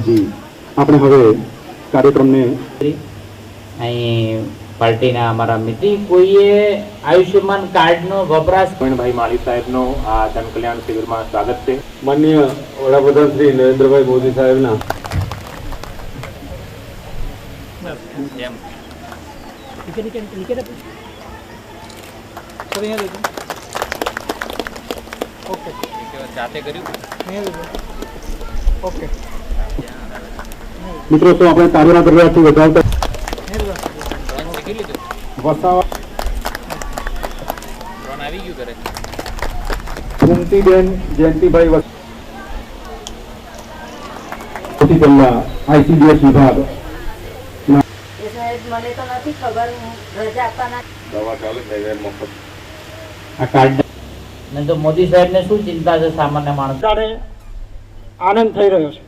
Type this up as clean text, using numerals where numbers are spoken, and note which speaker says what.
Speaker 1: જી આપણે હવે કાર્યક્રમને
Speaker 2: અહીં પાર્ટીના અમારા મિત્ર કોઈએ આયુષ્યમાન કાર્ડનો વપરાશ
Speaker 3: ભાઈ માળી સાહેબનો આ જનકલ્યાણ શિબિરમાં સ્વાગત છે.
Speaker 1: માનનીય વડાપ્રધાન શ્રી નરેન્દ્રભાઈ મોદી સાહેબના મિત્રો તો આપણે તાળીના ગરબાથી વધાવતા વસાવા કુંતીબેન જયંતિભાઈ પહેલા આઈસીડીએસ વિભાગ
Speaker 4: મને તો નથી ખબર, રજા આપવાના
Speaker 3: દવા ચાલુ થઈ જાય મફત.
Speaker 2: આ કાર્ડ ને તો મોદી સાહેબને શું ચિંતા છે સામાન્ય માણસ?
Speaker 5: આનંદ થઈ રહ્યો છે.